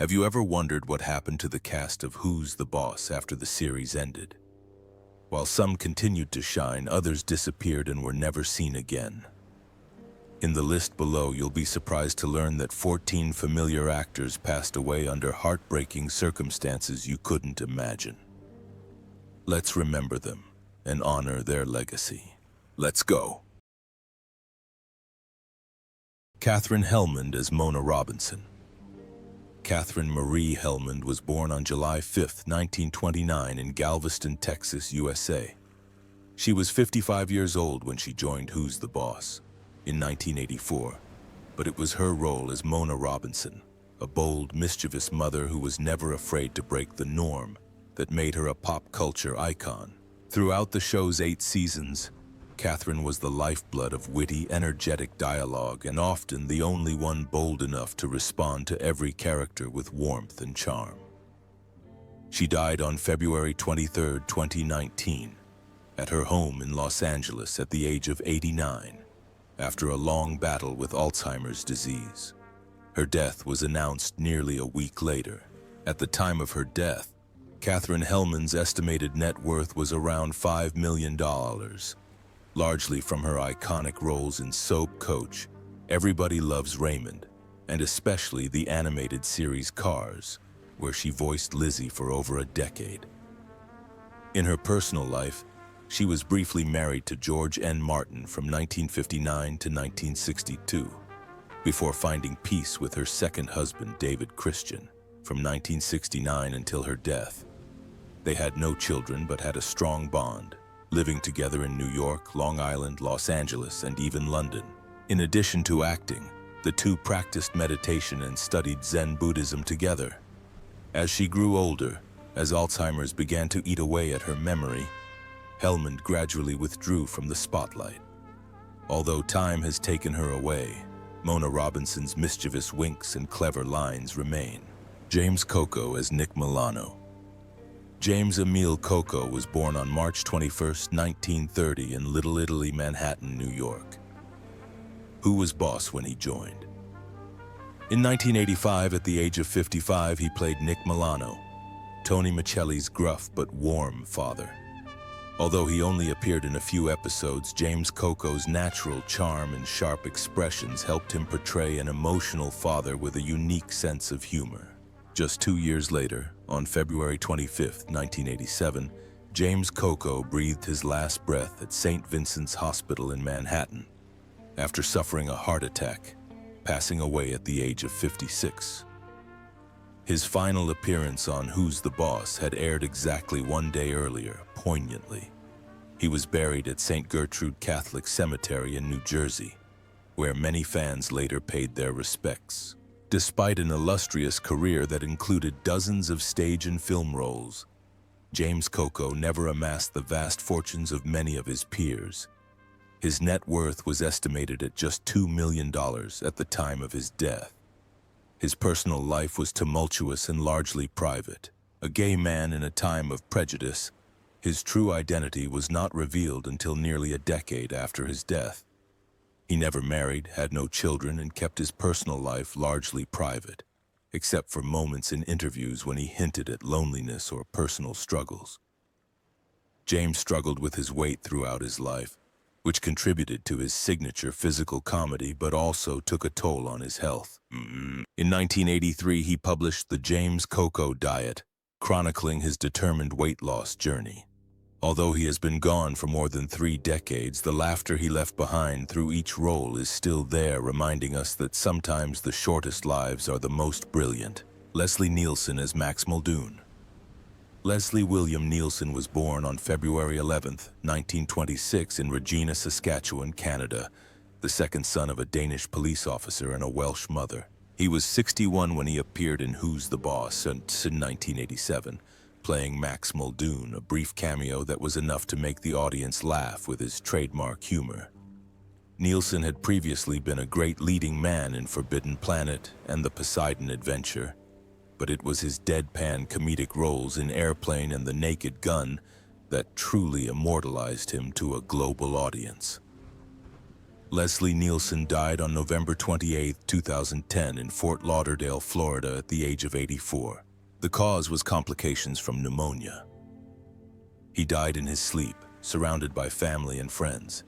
Have you ever wondered what happened to the cast of Who's the Boss after the series ended? While some continued to shine, others disappeared and were never seen again. In the list below, you'll be surprised to learn that 14 familiar actors passed away under heartbreaking circumstances you couldn't imagine. Let's remember them and honor their legacy. Let's go. Katherine Helmond as Mona Robinson. Catherine Marie Helmond was born on July 5, 1929 in Galveston, Texas, USA. She was 55 years old when she joined Who's the Boss in 1984, but it was her role as Mona Robinson, a bold, mischievous mother who was never afraid to break the norm, that made her a pop culture icon. Throughout the show's 8 seasons, Catherine was the lifeblood of witty, energetic dialogue and often the only one bold enough to respond to every character with warmth and charm. She died on February 23, 2019, at her home in Los Angeles at the age of 89, after a long battle with Alzheimer's disease. Her death was announced nearly a week later. At the time of her death, Catherine Helmond's estimated net worth was around $5 million. Largely from her iconic roles in Soap, Coach, Everybody Loves Raymond, and especially the animated series Cars, where she voiced Lizzie for over a decade. In her personal life, she was briefly married to George N. Martin from 1959 to 1962, before finding peace with her second husband, David Christian, from 1969 until her death. They had no children but had a strong bond, living together in New York, Long Island, Los Angeles, and even London. In addition to acting, the two practiced meditation and studied Zen Buddhism together. As she grew older, as Alzheimer's began to eat away at her memory, Helmond gradually withdrew from the spotlight. Although time has taken her away, Mona Robinson's mischievous winks and clever lines remain. James Coco as Nick Milano. James Emile Coco was born on March 21, 1930 in Little Italy, Manhattan, New York. Who was boss when he joined? In 1985, at the age of 55, he played Nick Milano, Tony Michelli's gruff but warm father. Although he only appeared in a few episodes, James Coco's natural charm and sharp expressions helped him portray an emotional father with a unique sense of humor. Just 2 years later, on February 25, 1987, James Coco breathed his last breath at St. Vincent's Hospital in Manhattan, after suffering a heart attack, passing away at the age of 56. His final appearance on Who's the Boss had aired exactly 1 day earlier, poignantly. He was buried at St. Gertrude Catholic Cemetery in New Jersey, where many fans later paid their respects. Despite an illustrious career that included dozens of stage and film roles, James Coco never amassed the vast fortunes of many of his peers. His net worth was estimated at just $2 million at the time of his death. His personal life was tumultuous and largely private. A gay man in a time of prejudice, his true identity was not revealed until nearly a decade after his death. He never married, had no children, and kept his personal life largely private, except for moments in interviews when he hinted at loneliness or personal struggles. James struggled with his weight throughout his life, which contributed to his signature physical comedy but also took a toll on his health. In 1983, he published The James Coco Diet, chronicling his determined weight loss journey. Although he has been gone for more than 3 decades, the laughter he left behind through each role is still there, reminding us that sometimes the shortest lives are the most brilliant. Leslie Nielsen as Max Muldoon. Leslie William Nielsen was born on February 11, 1926 in Regina, Saskatchewan, Canada, the second son of a Danish police officer and a Welsh mother. He was 61 when he appeared in Who's the Boss in 1987. Playing Max Muldoon, a brief cameo that was enough to make the audience laugh with his trademark humor. Nielsen had previously been a great leading man in Forbidden Planet and The Poseidon Adventure, but it was his deadpan comedic roles in Airplane and The Naked Gun that truly immortalized him to a global audience. Leslie Nielsen died on November 28, 2010 in Fort Lauderdale, Florida at the age of 84. The cause was complications from pneumonia. He died in his sleep, surrounded by family and friends.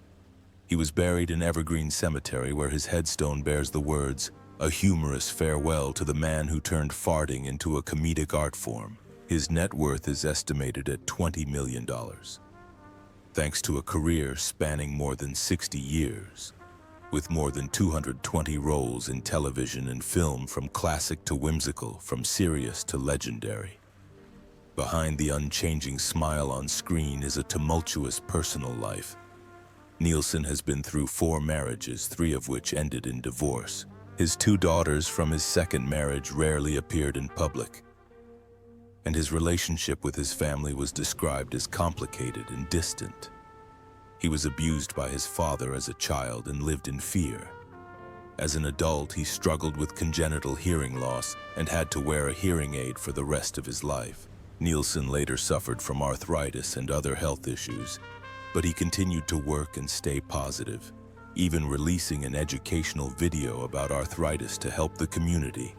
He was buried in Evergreen Cemetery, where his headstone bears the words, "A humorous farewell to the man who turned farting into a comedic art form." His net worth is estimated at $20 million. Thanks to a career spanning more than 60 years, with more than 220 roles in television and film, from classic to whimsical, from serious to legendary. Behind the unchanging smile on screen is a tumultuous personal life. Nielsen has been through 4 marriages, 3 of which ended in divorce. His 2 daughters from his second marriage rarely appeared in public, and his relationship with his family was described as complicated and distant. He was abused by his father as a child and lived in fear. As an adult, he struggled with congenital hearing loss and had to wear a hearing aid for the rest of his life. Nielsen later suffered from arthritis and other health issues, but he continued to work and stay positive, even releasing an educational video about arthritis to help the community.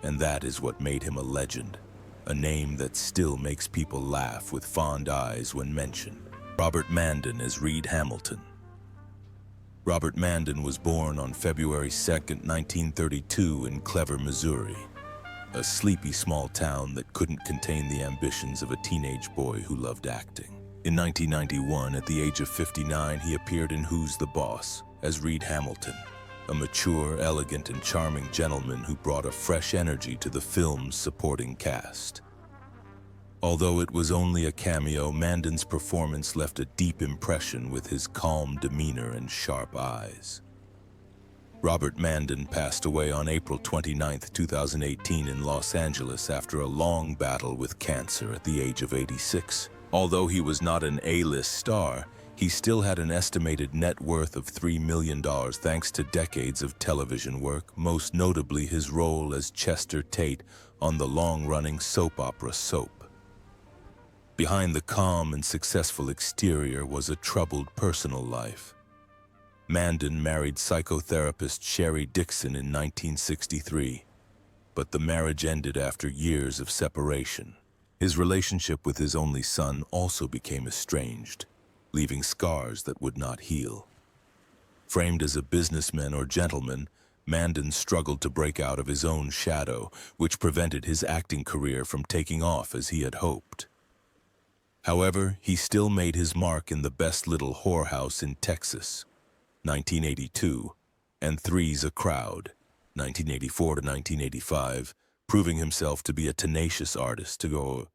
And that is what made him a legend, a name that still makes people laugh with fond eyes when mentioned. Robert Mandan as Reed Hamilton. Robert Mandan was born on February 2, 1932 in Clever, Missouri, a sleepy small town that couldn't contain the ambitions of a teenage boy who loved acting. In 1991, at the age of 59, he appeared in Who's the Boss as Reed Hamilton, a mature, elegant, and charming gentleman who brought a fresh energy to the film's supporting cast. Although it was only a cameo, Mandan's performance left a deep impression with his calm demeanor and sharp eyes. Robert Mandan passed away on April 29, 2018 in Los Angeles after a long battle with cancer at the age of 86. Although he was not an A-list star, he still had an estimated net worth of $3 million thanks to decades of television work, most notably his role as Chester Tate on the long-running soap opera Soap. Behind the calm and successful exterior was a troubled personal life. Mandan married psychotherapist Sherry Dixon in 1963, but the marriage ended after years of separation. His relationship with his only son also became estranged, leaving scars that would not heal. Framed as a businessman or gentleman, Mandan struggled to break out of his own shadow, which prevented his acting career from taking off as he had hoped. However, he still made his mark in The Best Little Whorehouse in Texas, 1982, and Three's a Crowd, 1984 to 1985, proving himself to be a tenacious artist who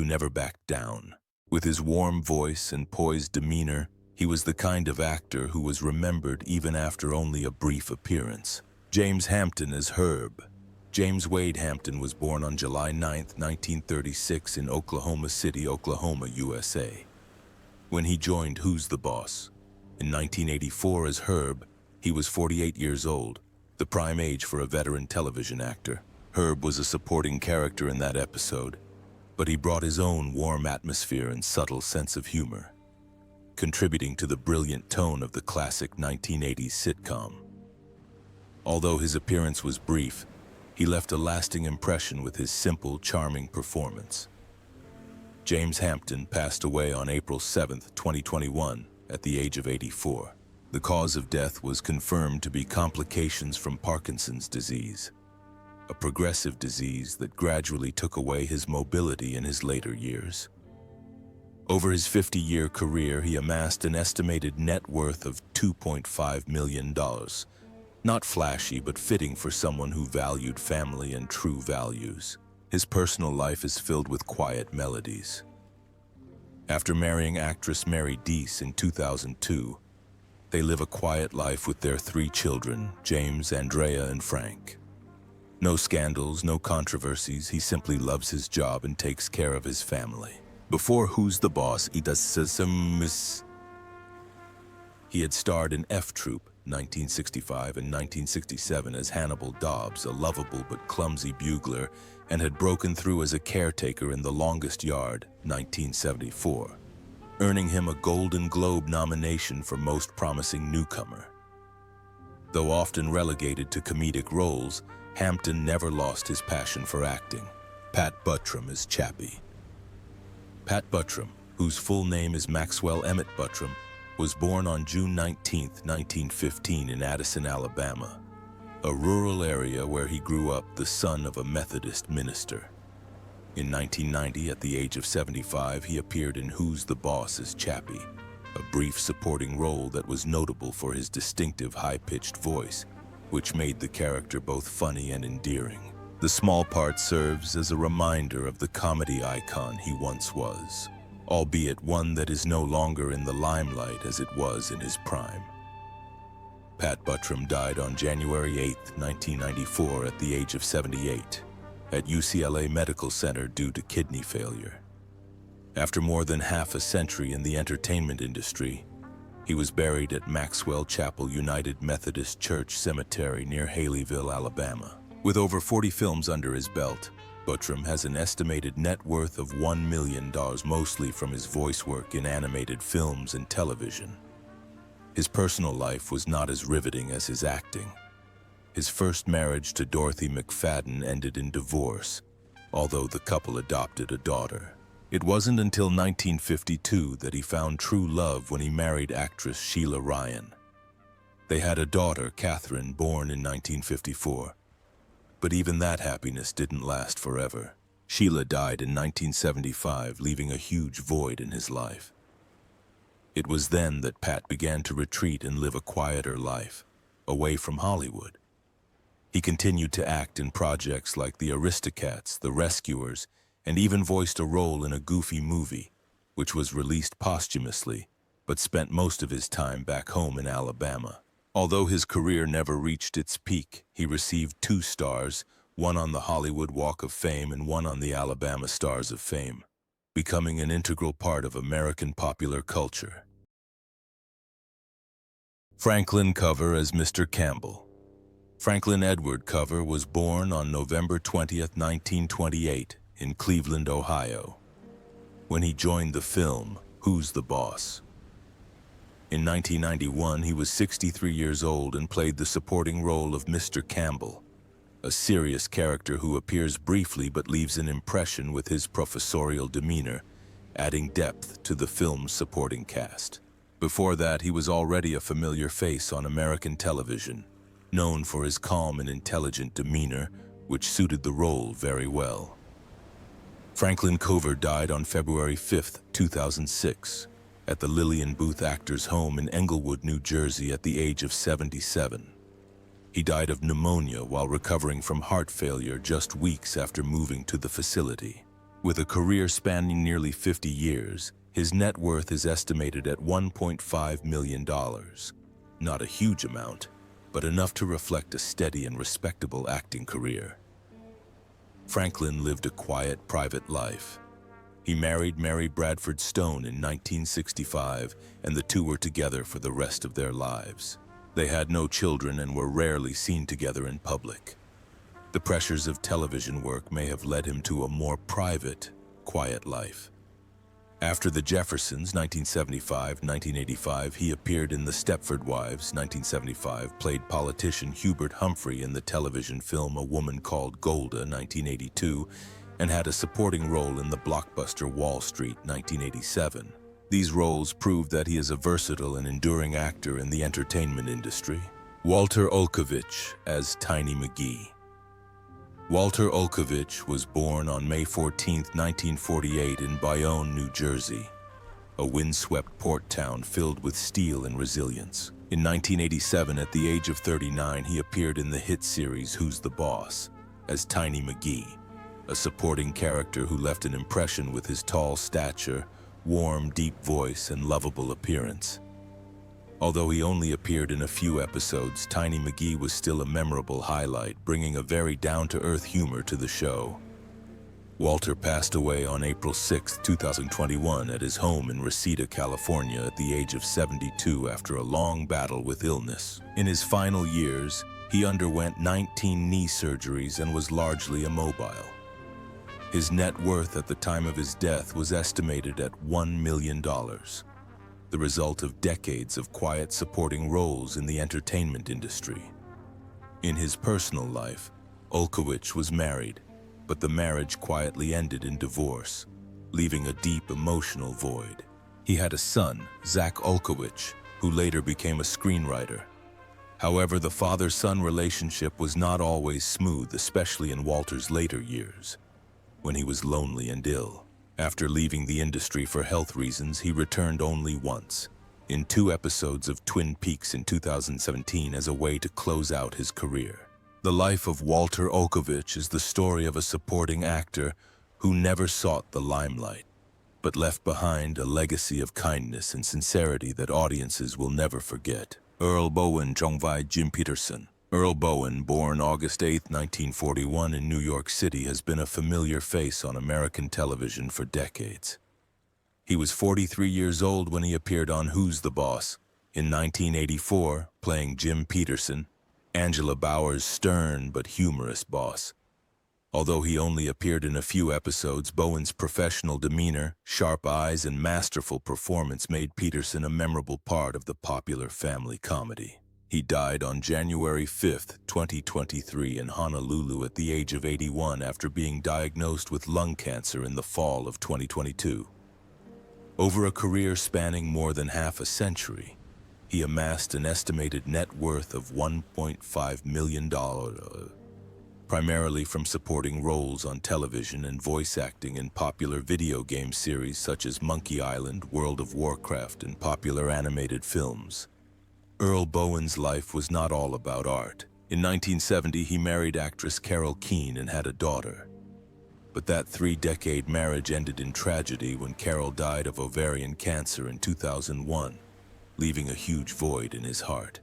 never backed down. With his warm voice and poised demeanor, he was the kind of actor who was remembered even after only a brief appearance. James Hampton as Herb. James Wade Hampton was born on July 9, 1936 in Oklahoma City, Oklahoma, USA. When he joined Who's the Boss? In 1984 as Herb, he was 48 years old, the prime age for a veteran television actor. Herb was a supporting character in that episode, but he brought his own warm atmosphere and subtle sense of humor, contributing to the brilliant tone of the classic 1980s sitcom. Although his appearance was brief, he left a lasting impression with his simple, charming performance. James Hampton passed away on April 7, 2021, at the age of 84. The cause of death was confirmed to be complications from Parkinson's disease, a progressive disease that gradually took away his mobility in his later years. Over his 50-year career, he amassed an estimated net worth of $2.5 million. Not flashy, but fitting for someone who valued family and true values. His personal life is filled with quiet melodies. After marrying actress Mary Deese in 2002, they live a quiet life with their 3 children, James, Andrea, and Frank. No scandals, no controversies. He simply loves his job and takes care of his family. Before Who's the Boss? He had starred in F Troop, 1965 and 1967 as Hannibal Dobbs, a lovable but clumsy bugler, and had broken through as a caretaker in The Longest Yard, 1974. earning him a Golden Globe nomination for Most Promising Newcomer. Though often relegated to comedic roles, Hampton never lost his passion for acting. Pat Buttram as Chappie. Pat Buttram, whose full name is Maxwell Emmett Buttram, was born on June 19, 1915 in Addison, Alabama, a rural area where he grew up the son of a Methodist minister. In 1990, at the age of 75, he appeared in Who's the Boss as Chappie, a brief supporting role that was notable for his distinctive high-pitched voice, which made the character both funny and endearing. The small part serves as a reminder of the comedy icon he once was, albeit one that is no longer in the limelight as it was in his prime. Pat Buttram died on January 8, 1994 at the age of 78 at UCLA Medical Center due to kidney failure. After more than half a century in the entertainment industry, he was buried at Maxwell Chapel United Methodist Church Cemetery near Haleyville, Alabama. With over 40 films under his belt, Buttram has an estimated net worth of $1 million, mostly from his voice work in animated films and television. His personal life was not as riveting as his acting. His first marriage to Dorothy McFadden ended in divorce, although the couple adopted a daughter. It wasn't until 1952 that he found true love when he married actress Sheila Ryan. They had a daughter, Catherine, born in 1954. But even that happiness didn't last forever. Sheila died in 1975, leaving a huge void in his life. It was then that Pat began to retreat and live a quieter life, away from Hollywood. He continued to act in projects like The Aristocats, The Rescuers, and even voiced a role in a Goofy movie, which was released posthumously, but spent most of his time back home in Alabama. Although his career never reached its peak, he received 2 stars, one on the Hollywood Walk of Fame and one on the Alabama Stars of Fame, becoming an integral part of American popular culture. Franklin Cover as Mr. Campbell. Franklin Edward Cover was born on November 20, 1928, in Cleveland, Ohio, when he joined the film Who's the Boss? In 1991, he was 63 years old and played the supporting role of Mr. Campbell, a serious character who appears briefly but leaves an impression with his professorial demeanor, adding depth to the film's supporting cast. Before that, he was already a familiar face on American television, known for his calm and intelligent demeanor, which suited the role very well. Franklin Cover died on February 5, 2006. At the Lillian Booth Actors Home in Englewood, New Jersey at the age of 77. He died of pneumonia while recovering from heart failure just weeks after moving to the facility. With a career spanning nearly 50 years, his net worth is estimated at $1.5 million. Not a huge amount, but enough to reflect a steady and respectable acting career. Franklin lived a quiet, private life. He married Mary Bradford Stone in 1965, and the two were together for the rest of their lives. They had no children and were rarely seen together in public. The pressures of television work may have led him to a more private, quiet life. After The Jeffersons, 1975-1985, he appeared in The Stepford Wives, 1975, played politician Hubert Humphrey in the television film A Woman Called Golda, 1982, and had a supporting role in the blockbuster Wall Street, 1987. These roles prove that he is a versatile and enduring actor in the entertainment industry. Walter Olkowicz as Tiny McGee. Walter Olkowicz was born on May 14, 1948 in Bayonne, New Jersey, a windswept port town filled with steel and resilience. In 1987, at the age of 39, he appeared in the hit series Who's the Boss? As Tiny McGee, a supporting character who left an impression with his tall stature, warm, deep voice, and lovable appearance. Although he only appeared in a few episodes, Tiny McGee was still a memorable highlight, bringing a very down-to-earth humor to the show. Walter passed away on April 6, 2021 at his home in Reseda, California at the age of 72 after a long battle with illness. In his final years, he underwent 19 knee surgeries and was largely immobile. His net worth at the time of his death was estimated at $1 million, the result of decades of quiet supporting roles in the entertainment industry. In his personal life, Olkowicz was married, but the marriage quietly ended in divorce, leaving a deep emotional void. He had a son, Zach Olkowicz, who later became a screenwriter. However, the father-son relationship was not always smooth, especially in Walter's later years, when he was lonely and ill. After leaving the industry for health reasons, he returned only once, in 2 episodes of Twin Peaks in 2017 as a way to close out his career. The life of Walter Olkowicz is the story of a supporting actor who never sought the limelight, but left behind a legacy of kindness and sincerity that audiences will never forget. Earl Bowen Jongvi Jim Peterson. Earl Bowen, born August 8, 1941 in New York City, has been a familiar face on American television for decades. He was 43 years old when he appeared on Who's the Boss? In 1984, playing Jim Peterson, Angela Bauer's stern but humorous boss. Although he only appeared in a few episodes, Bowen's professional demeanor, sharp eyes, and masterful performance made Peterson a memorable part of the popular family comedy. He died on January 5, 2023 in Honolulu at the age of 81 after being diagnosed with lung cancer in the fall of 2022. Over a career spanning more than half a century, he amassed an estimated net worth of $1.5 million, primarily from supporting roles on television and voice acting in popular video game series such as Monkey Island, World of Warcraft, and popular animated films. Earl Bowen's life was not all about art. In 1970, he married actress Carol Keane and had a daughter. But that 3-decade marriage ended in tragedy when Carol died of ovarian cancer in 2001. Leaving a huge void in his heart.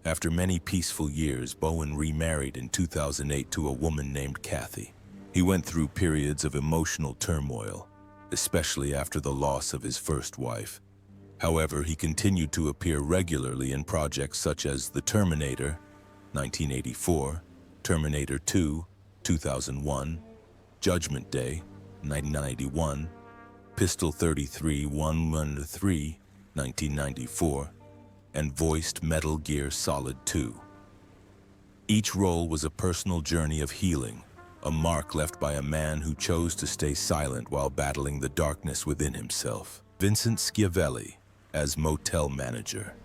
After many peaceful years, Bowen remarried in 2008 to a woman named Kathy. He went through periods of emotional turmoil, especially after the loss of his first wife. However, he continued to appear regularly in projects such as The Terminator, 1984, Terminator 2, 2001, Judgment Day, 1991, Pistol 33 113, 1994, and voiced Metal Gear Solid 2. Each role was a personal journey of healing, a mark left by a man who chose to stay silent while battling the darkness within himself. Vincent Schiavelli as motel manager.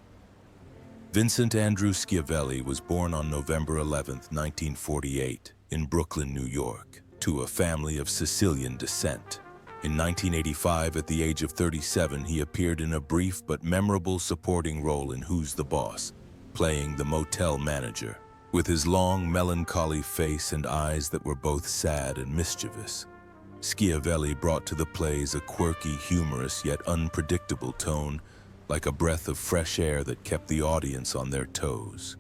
Vincent Andrew Schiavelli was born on November 11, 1948, in Brooklyn, New York, to a family of Sicilian descent. In 1985, at the age of 37, he appeared in a brief but memorable supporting role in Who's the Boss?, playing the motel manager. With his long, melancholy face and eyes that were both sad and mischievous, Schiavelli brought to the plays a quirky, humorous, yet unpredictable tone, like a breath of fresh air that kept the audience on their toes.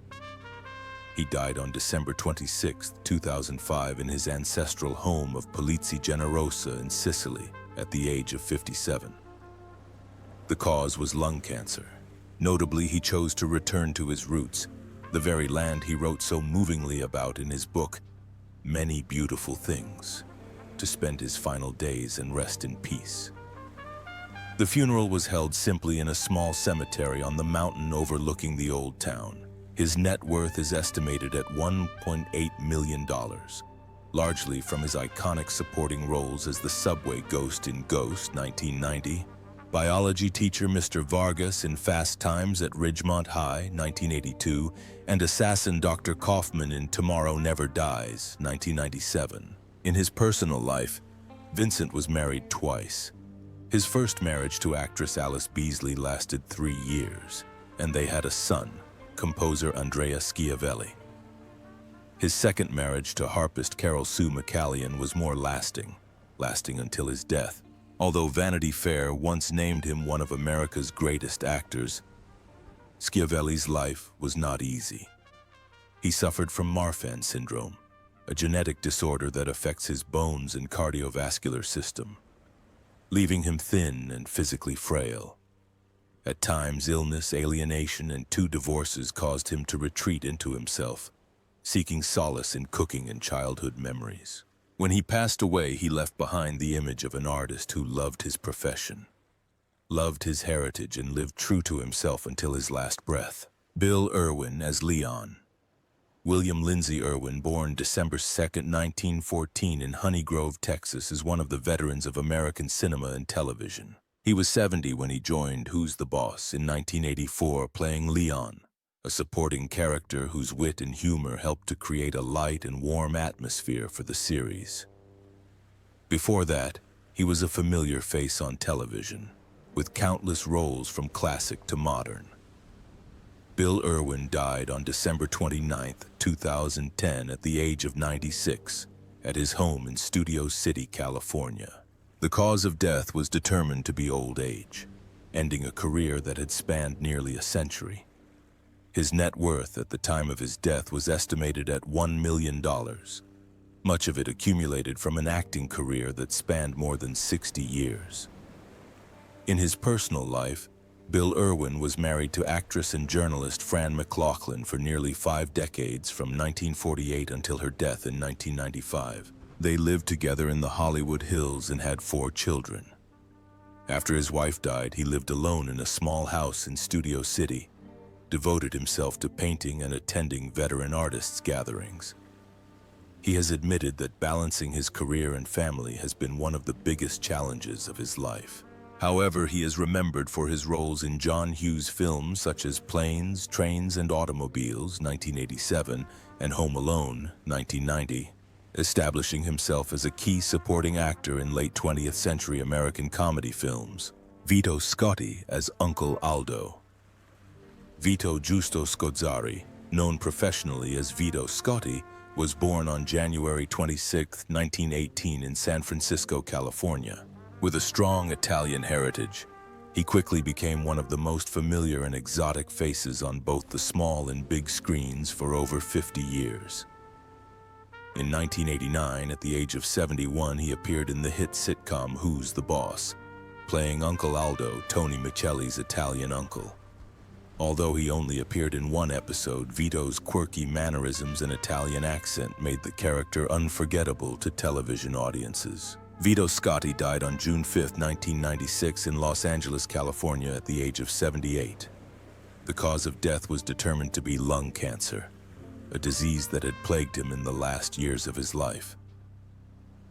He died on December 26, 2005 in his ancestral home of Polizzi Generosa in Sicily at the age of 57. The cause was lung cancer. Notably, he chose to return to his roots, the very land he wrote so movingly about in his book, Many Beautiful Things, to spend his final days and rest in peace. The funeral was held simply in a small cemetery on the mountain overlooking the old town. His net worth is estimated at $1.8 million, largely from his iconic supporting roles as the subway ghost in Ghost, 1990, biology teacher Mr. Vargas in Fast Times at Ridgemont High, 1982, and assassin Dr. Kaufman in Tomorrow Never Dies, 1997. In his personal life, Vincent was married twice. His first marriage to actress Alice Beasley lasted 3 years, and they had a son, composer Andrea Schiavelli. His second marriage to harpist Carol Sue McCallion was more lasting until his death. Although Vanity Fair once named him one of America's greatest actors, Schiavelli's life was not easy. He suffered from Marfan syndrome, a genetic disorder that affects his bones and cardiovascular system, leaving him thin and physically frail. At times, illness, alienation, and 2 divorces caused him to retreat into himself, seeking solace in cooking and childhood memories. When he passed away, he left behind the image of an artist who loved his profession, loved his heritage, and lived true to himself until his last breath. Bill Irwin as Leon. William Lindsay Irwin, born December 2, 1914 in Honey Grove, Texas, is one of the veterans of American cinema and television. He was 70 when he joined Who's the Boss in 1984, playing Leon, a supporting character whose wit and humor helped to create a light and warm atmosphere for the series. Before that, he was a familiar face on television, with countless roles from classic to modern. Bill Irwin died on December 29, 2010 at the age of 96 at his home in Studio City, California. The cause of death was determined to be old age, ending a career that had spanned nearly a century. His net worth at the time of his death was estimated at $1 million, much of it accumulated from an acting career that spanned more than 60 years. In his personal life, Bill Irwin was married to actress and journalist Fran McLaughlin for nearly 5 decades, from 1948 until her death in 1995. They lived together in the Hollywood Hills and had 4 children. After his wife died, he lived alone in a small house in Studio City, devoted himself to painting and attending veteran artists' gatherings. He has admitted that balancing his career and family has been one of the biggest challenges of his life. However, he is remembered for his roles in John Hughes films such as Planes, Trains, and Automobiles, 1987, and Home Alone, 1990, establishing himself as a key supporting actor in late 20th century American comedy films. Vito Scotti as Uncle Aldo. Vito Giusto Scozzari, known professionally as Vito Scotti, was born on January 26, 1918 in San Francisco, California. With a strong Italian heritage, he quickly became one of the most familiar and exotic faces on both the small and big screens for over 50 years. In 1989, at the age of 71, he appeared in the hit sitcom Who's the Boss, playing Uncle Aldo, Tony Michelli's Italian uncle. Although he only appeared in one episode, Vito's quirky mannerisms and Italian accent made the character unforgettable to television audiences. Vito Scotti died on June 5, 1996 in Los Angeles, California at the age of 78. The cause of death was determined to be lung cancer, a disease that had plagued him in the last years of his life.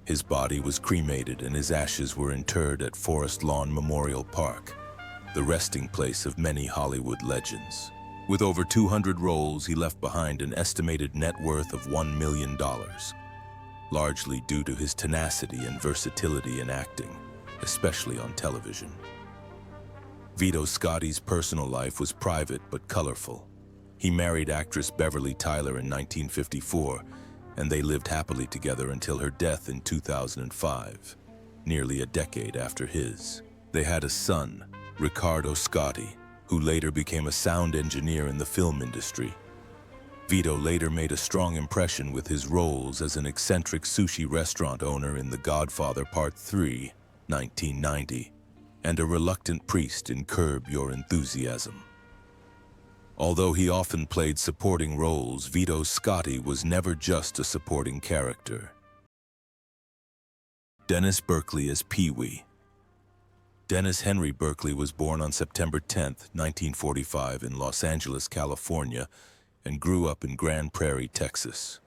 His body was cremated and his ashes were interred at Forest Lawn Memorial Park, the resting place of many Hollywood legends. With over 200 roles, he left behind an estimated net worth of $1 million. Largely due to his tenacity and versatility in acting, especially on television. Vito Scotti's personal life was private but colorful. He married actress Beverly Tyler in 1954, and they lived happily together until her death in 2005, nearly a decade after his. They had a son, Riccardo Scotti, who later became a sound engineer in the film industry. Vito later made a strong impression with his roles as an eccentric sushi restaurant owner in The Godfather Part 3, 1990, and a reluctant priest in Curb Your Enthusiasm. Although he often played supporting roles, Vito Scotti was never just a supporting character. Dennis Berkeley as Pee-wee. Dennis Henry Berkeley was born on September 10, 1945 in Los Angeles, California, and grew up in Grand Prairie, Texas.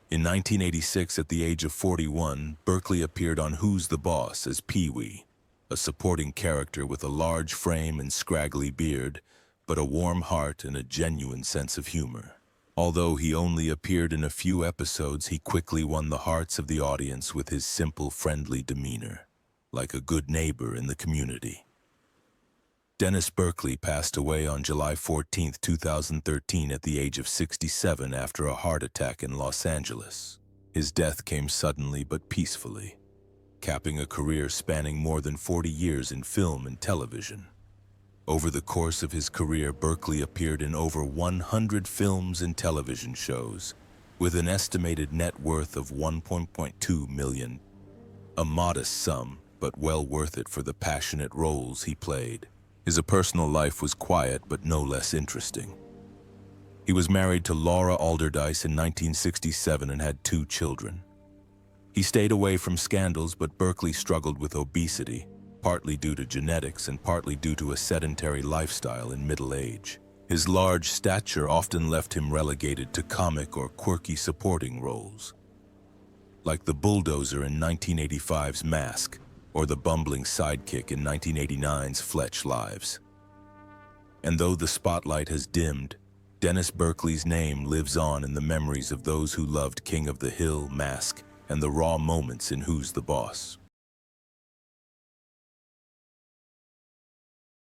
In 1986, at the age of 41, Berkeley appeared on Who's the Boss as Pee-wee, a supporting character with a large frame and scraggly beard, but a warm heart and a genuine sense of humor. Although he only appeared in a few episodes, he quickly won the hearts of the audience with his simple, friendly demeanor, like a good neighbor in the community. Dennis Berkeley passed away on July 14, 2013 at the age of 67 after a heart attack in Los Angeles. His death came suddenly but peacefully, capping a career spanning more than 40 years in film and television. Over the course of his career, Berkeley appeared in over 100 films and television shows, with an estimated net worth of $1.2 million. A modest sum, but well worth it for the passionate roles he played. His personal life was quiet but no less interesting. He was married to Laura Alderdice in 1967 and had 2 children. He stayed away from scandals, but Berkeley struggled with obesity, partly due to genetics and partly due to a sedentary lifestyle in middle age. His large stature often left him relegated to comic or quirky supporting roles, like the bulldozer in 1985's Mask or the bumbling sidekick in 1989's Fletch Lives. And though the spotlight has dimmed, Dennis Berkeley's name lives on in the memories of those who loved King of the Hill, Mask, and the raw moments in Who's the Boss.